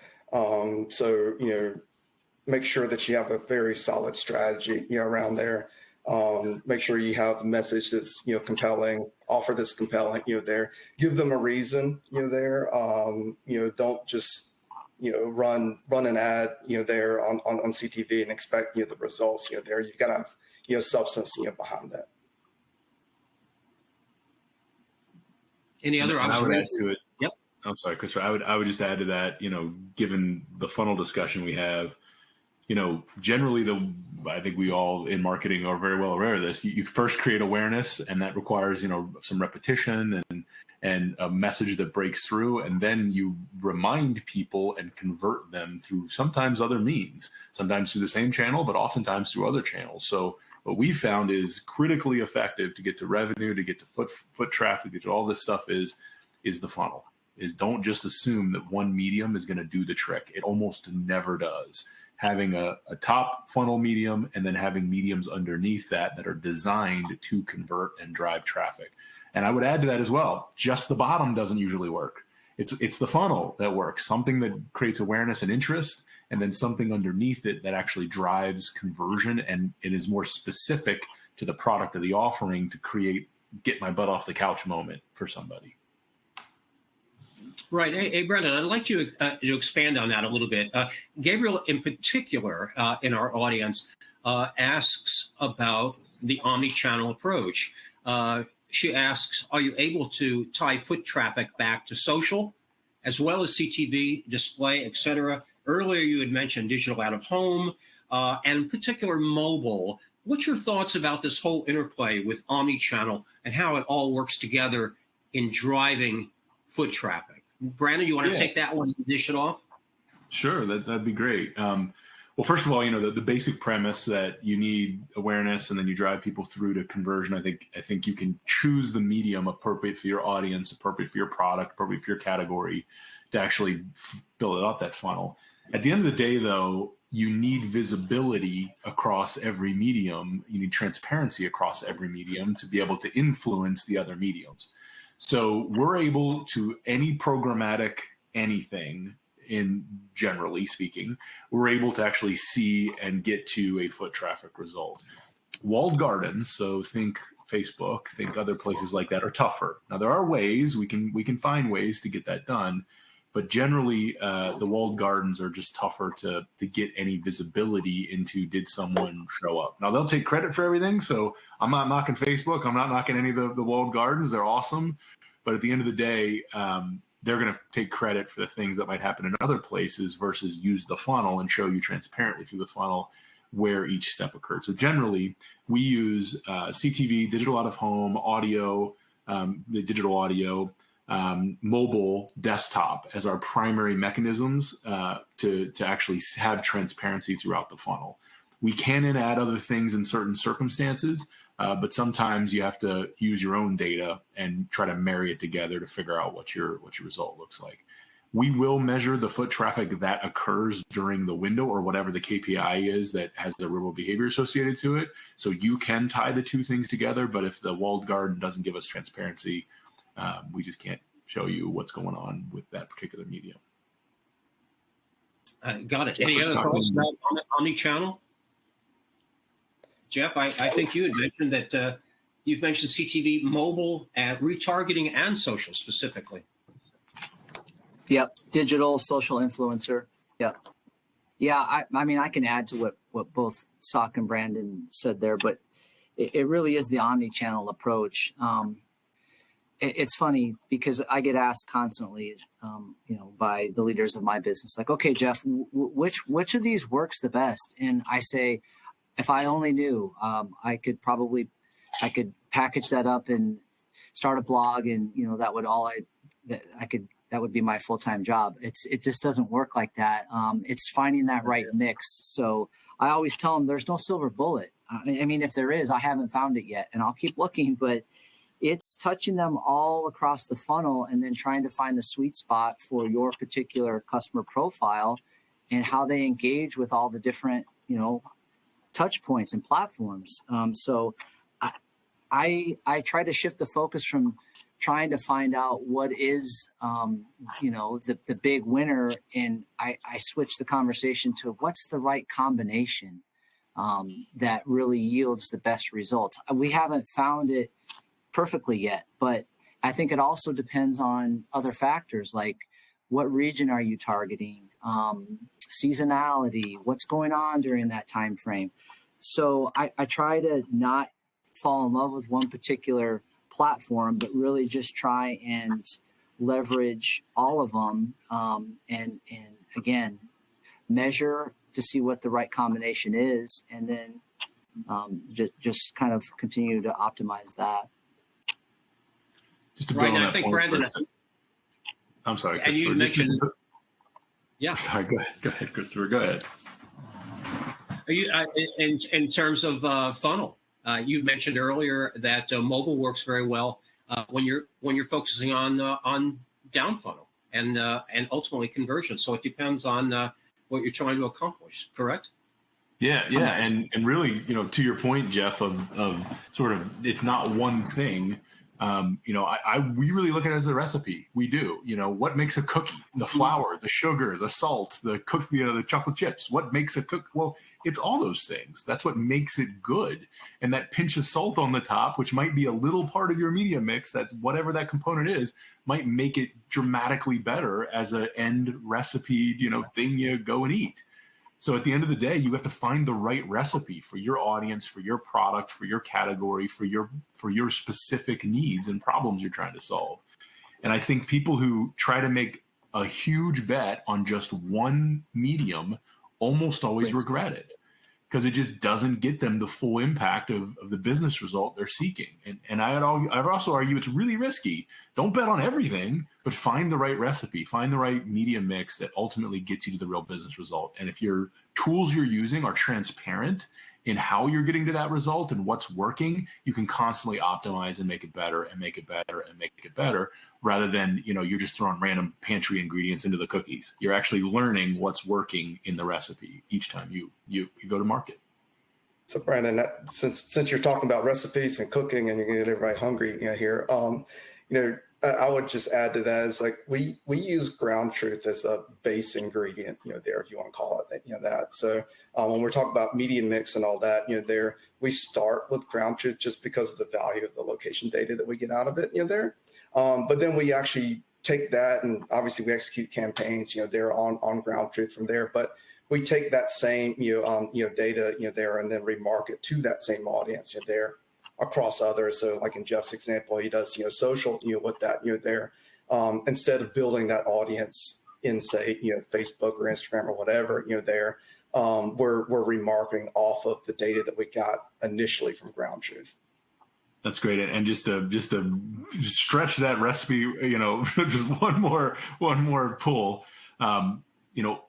So, make sure that you have a very solid strategy, around there. Make sure you have a message that's, compelling, offer this compelling, there. Give them a reason, there. Don't just, run an ad, there on CTV and expect, the results, there. You've got to have, substance, behind that. Any other observations? I would add to it. Yep. I'm sorry, Christopher. I would just add to that, given the funnel discussion we have, generally I think we all in marketing are very well aware of this. You first create awareness, and that requires, some repetition and a message that breaks through. And then you remind people and convert them through sometimes other means, sometimes through the same channel, but oftentimes through other channels. So what we found is critically effective to get to revenue, to get to foot traffic, to get to all this stuff is the funnel. Don't just assume that one medium is going to do the trick. It almost never does. Having a top funnel medium and then having mediums underneath that are designed to convert and drive traffic. And I would add to that as well, just the bottom doesn't usually work. It's the funnel that works, something that creates awareness and interest, and then something underneath it that actually drives conversion and it is more specific to the product or the offering to create get my butt off the couch moment for somebody. Right. Hey, Brendan, I'd like you to expand on that a little bit. Gabriel, in particular, in our audience, asks about the omni-channel approach. She asks, are you able to tie foot traffic back to social, as well as CTV, display, et cetera? Earlier, you had mentioned digital out of home, and in particular, mobile. What's your thoughts about this whole interplay with omni-channel and how it all works together in driving foot traffic? Brandon, you want to take that one and finish it off? Sure, that'd be great. Well, first of all, the basic premise that you need awareness and then you drive people through to conversion. I think you can choose the medium appropriate for your audience, appropriate for your product, appropriate for your category to actually build it up that funnel. At the end of the day, though, you need visibility across every medium. You need transparency across every medium to be able to influence the other mediums. So we're able to any programmatic anything in generally speaking, we're able to actually see and get to a foot traffic result. Walled gardens, so think Facebook, think other places like that, are tougher. Now there are ways we can find ways to get that done, but generally the walled gardens are just tougher to get any visibility into. Did someone show up? Now they'll take credit for everything, so I'm not knocking Facebook. I'm not knocking any of the walled gardens. They're awesome, but at the end of the day, they're going to take credit for the things that might happen in other places versus use the funnel and show you transparently through the funnel where each step occurred. So generally, we use CTV, digital out of home, audio, the digital audio, mobile, desktop as our primary mechanisms to actually have transparency throughout the funnel. We can add other things in certain circumstances, but sometimes you have to use your own data and try to marry it together to figure out what your result looks like. We will measure the foot traffic that occurs during the window or whatever the KPI is that has the real behavior associated to it. So you can tie the two things together, but if the walled garden doesn't give us transparency, we just can't show you what's going on with that particular medium. Got it. Any other thoughts about omni-channel? Jeff, I think you had mentioned that you've mentioned CTV, mobile, retargeting, and social specifically. Yep, digital, social influencer. Yep. Yeah, I mean, I can add to what both Sock and Brandon said there, but it really is the omni-channel approach. It's funny because I get asked constantly, by the leaders of my business, like, okay, Jeff, which of these works the best? And I say, if I only knew, I could package that up and start a blog, and that would be my full-time job. It just doesn't work like that. It's finding that right mix. So I always tell them there's no silver bullet. I mean, if there is, I haven't found it yet, and I'll keep looking. But it's touching them all across the funnel and then trying to find the sweet spot for your particular customer profile and how they engage with all the different, touch points and platforms. So I try to shift the focus from trying to find out what is, the big winner. And I switch the conversation to what's the right combination that really yields the best results. We haven't found it perfectly yet, but I think it also depends on other factors like what region are you targeting, seasonality, what's going on during that time frame. So I try to not fall in love with one particular platform, but really just try and leverage all of them, and again, measure to see what the right combination is, and then just kind of continue to optimize that. Just to Right, build on and I that think point Brandon, I'm sorry, and you Christopher. mentioned, yeah. Sorry, go ahead, Christopher. Go ahead. Are you in terms of funnel? You mentioned earlier that mobile works very well when you're focusing on down funnel and ultimately conversion. So it depends on what you're trying to accomplish. Correct? Yeah, and really, to your point, Jeff, of sort of it's not one thing. We really look at it as a recipe. We do. What makes a cookie? The flour, the sugar, the salt, the chocolate chips. What makes a cookie? Well, it's all those things. That's what makes it good. And that pinch of salt on the top, which might be a little part of your media mix, that's whatever that component is, might make it dramatically better as an end recipe, thing you go and eat. So at the end of the day, you have to find the right recipe for your audience, for your product, for your category, for your specific needs and problems you're trying to solve. And I think people who try to make a huge bet on just one medium almost always regret it, because it just doesn't get them the full impact of the business result they're seeking. And I'd also argue it's really risky. Don't bet on everything, but find the right recipe, find the right media mix that ultimately gets you to the real business result. And if your tools you're using are transparent in how you're getting to that result and what's working, you can constantly optimize and make it better and make it better and make it better, rather than, you're just throwing random pantry ingredients into the cookies. You're actually learning what's working in the recipe each time you go to market. So Brandon, since you're talking about recipes and cooking and you're getting everybody hungry here, I would just add to that is like we use GroundTruth as a base ingredient, there, if you want to call it that. So when we're talking about media mix and all that, there we start with GroundTruth just because of the value of the location data that we get out of it, there. But then we actually take that, and obviously we execute campaigns, there on GroundTruth from there. But we take that same data there and then remarket to that same audience there across others. So like in Jeff's example, he does social with that there, instead of building that audience in say Facebook or Instagram or whatever there, we're remarketing off of the data that we got initially from GroundTruth. That's great. And just to stretch that recipe, just one more pull.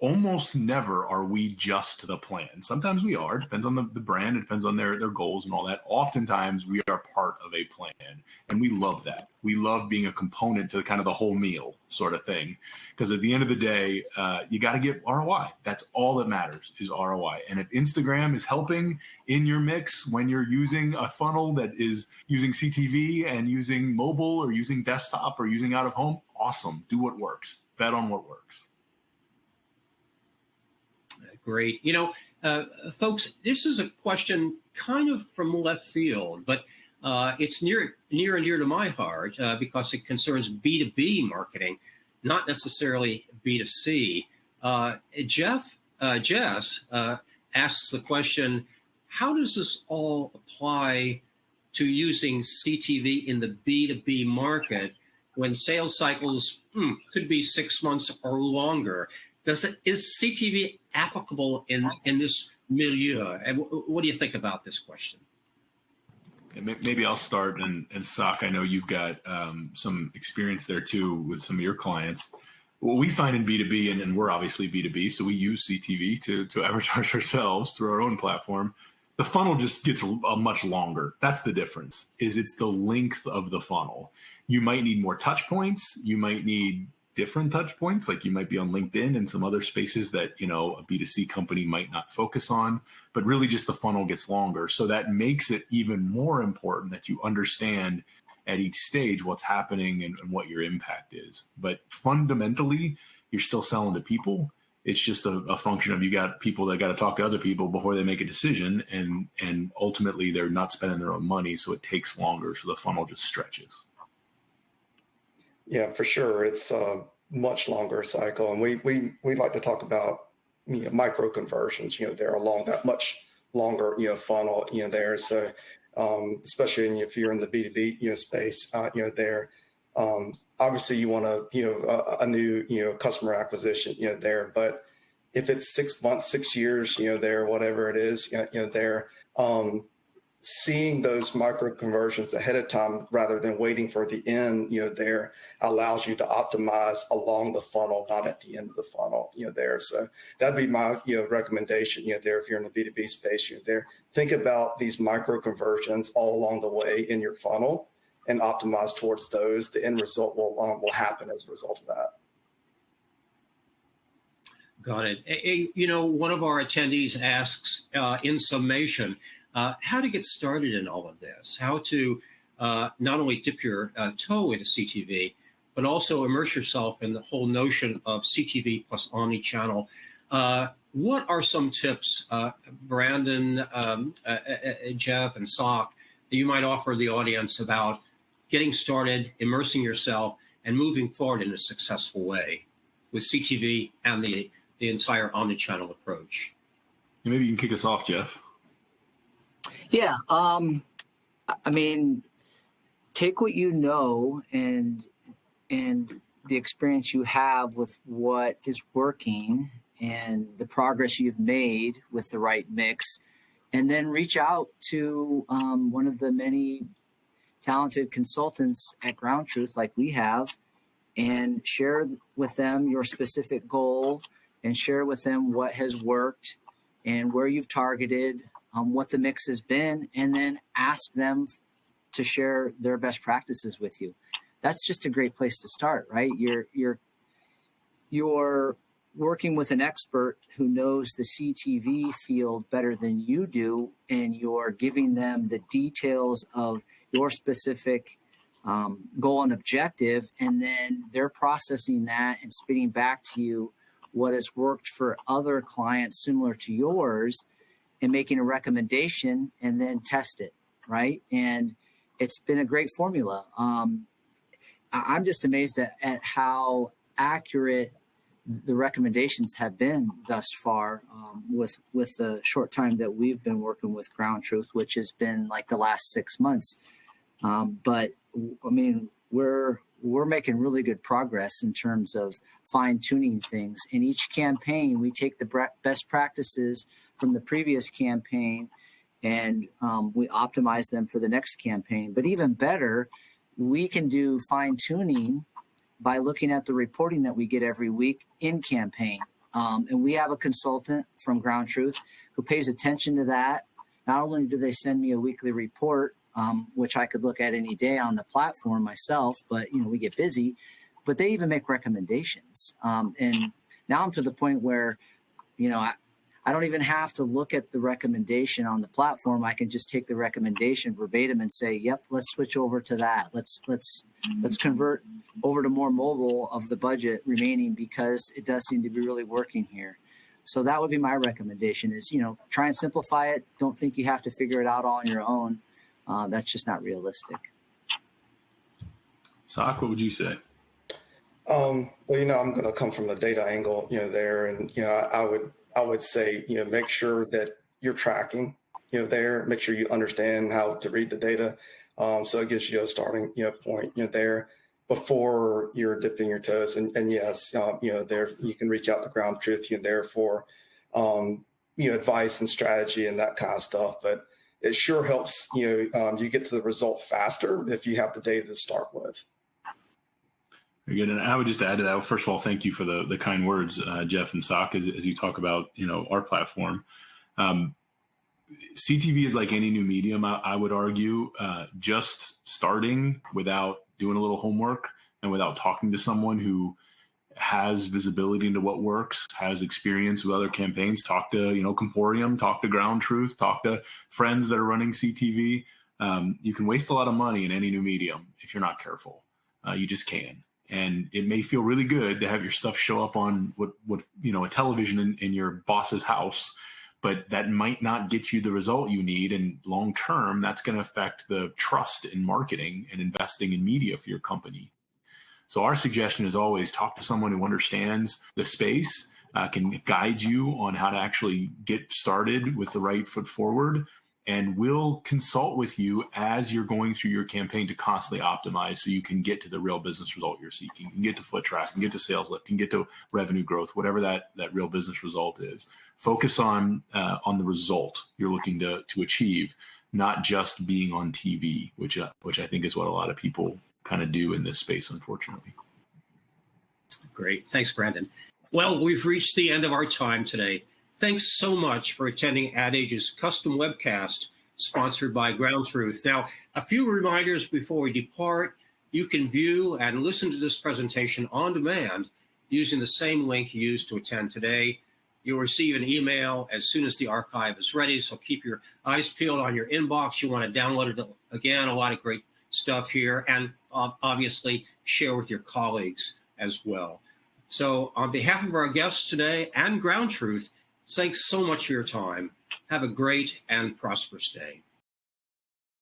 Almost never are we just the plan. Sometimes we are, depends on the brand, it depends on their goals and all that. Oftentimes we are part of a plan, and we love that. We love being a component to kind of the whole meal sort of thing, because at the end of the day, you got to get ROI. That's all that matters is ROI. And if Instagram is helping in your mix when you're using a funnel that is using CTV and using mobile or using desktop or using out of home, awesome. Do what works. Bet on what works. Great. Folks, this is a question kind of from left field, but it's near and dear to my heart because it concerns B2B marketing, not necessarily B2C. Jess asks the question, how does this all apply to using CTV in the B2B market when sales cycles could be 6 months or longer? Is CTV applicable in this milieu? And what do you think about this question? Maybe I'll start, and Sak, I know you've got some experience there too with some of your clients. What we find in B2B, and we're obviously B2B, so we use CTV to advertise ourselves through our own platform. The funnel just gets much longer. That's the difference, it's the length of the funnel. You might need more touch points. You might need different touch points, like you might be on LinkedIn and some other spaces that a B2C company might not focus on, but really just the funnel gets longer. So that makes it even more important that you understand at each stage what's happening and what your impact is. But fundamentally, you're still selling to people. It's just a function of you got people that got to talk to other people before they make a decision, and ultimately they're not spending their own money, so it takes longer, so the funnel just stretches. Yeah, for sure. It's a much longer cycle. And we like to talk about, micro conversions, there along that much longer, funnel, there. So, especially if you're in the B2B, space, there, obviously you want to, a new, customer acquisition, there. But if it's 6 months, 6 years, there, whatever it is, there, seeing those micro conversions ahead of time rather than waiting for the end, there allows you to optimize along the funnel, not at the end of the funnel, there. So that'd be my, recommendation, there, if you're in the B2B space, there, think about these micro conversions all along the way in your funnel and optimize towards those. The end result will happen as a result of that. Got it. One of our attendees asks, in summation, how to get started in all of this, how to not only dip your toe into CTV, but also immerse yourself in the whole notion of CTV plus omni-channel. What are some tips, Brandon, Jeff, and Sock, that you might offer the audience about getting started, immersing yourself, and moving forward in a successful way with CTV and the entire omni-channel approach? Maybe you can kick us off, Jeff. Yeah. I mean, take what you know and the experience you have with what is working and the progress you've made with the right mix, and then reach out to one of the many talented consultants at GroundTruth like we have, and share with them your specific goal and share with them what has worked and where you've targeted, what the mix has been, and then ask them to share their best practices with you. That's just a great place to start, right? You're working with an expert who knows the CTV field better than you do, and you're giving them the details of your specific goal and objective, and then they're processing that and spitting back to you what has worked for other clients similar to yours, and making a recommendation and then test it, right? And it's been a great formula. I'm just amazed at how accurate the recommendations have been thus far, with the short time that we've been working with GroundTruth, which has been like the last 6 months. But I mean, we're making really good progress in terms of fine tuning things. In each campaign, we take the best practices from the previous campaign and we optimize them for the next campaign. But even better, we can do fine tuning by looking at the reporting that we get every week in campaign. And we have a consultant from GroundTruth who pays attention to that. Not only do they send me a weekly report, which I could look at any day on the platform myself, but we get busy, but they even make recommendations. And now I'm to the point where, I don't even have to look at the recommendation on the platform. I can just take the recommendation verbatim and say, yep, let's switch over to that. Let's convert over to more mobile of the budget remaining, because it does seem to be really working here. So that would be my recommendation is, try and simplify it. Don't think you have to figure it out all on your own. That's just not realistic. Sock, what would you say? Well, I'm going to come from the data angle, there. And, I would say, make sure that you're tracking, there, make sure you understand how to read the data. So it gives you a starting, point, there before you're dipping your toes. And yes, there, you can reach out to GroundTruth, there for, advice and strategy and that kind of stuff. But it sure helps, you get to the result faster if you have the data to start with. Very good. And I would just add to that, first of all, thank you for the kind words, Jeff and Sock, as you talk about, our platform. CTV is like any new medium, I would argue, just starting without doing a little homework and without talking to someone who has visibility into what works, has experience with other campaigns, talk to, Comporium, talk to GroundTruth, talk to friends that are running CTV. You can waste a lot of money in any new medium if you're not careful. You just can. And it may feel really good to have your stuff show up on what a television in your boss's house, but that might not get you the result you need. And long term, that's going to affect the trust in marketing and investing in media for your company. So our suggestion is always talk to someone who understands the space, can guide you on how to actually get started with the right foot forward, and we'll consult with you as you're going through your campaign to constantly optimize so you can get to the real business result you're seeking. You can get to foot traffic, you can get to sales lift, you can get to revenue growth, whatever that real business result is. Focus on the result you're looking to achieve, not just being on TV, which I think is what a lot of people kind of do in this space, unfortunately. Great. Thanks, Brandon. Well, we've reached the end of our time today. Thanks so much for attending Ad Age's custom webcast sponsored by GroundTruth. Now, a few reminders before we depart. You can view and listen to this presentation on demand using the same link used to attend today. You'll receive an email as soon as the archive is ready, so keep your eyes peeled on your inbox. You want to download it again, a lot of great stuff here, and obviously share with your colleagues as well. So on behalf of our guests today and GroundTruth, thanks so much for your time. Have a great and prosperous day.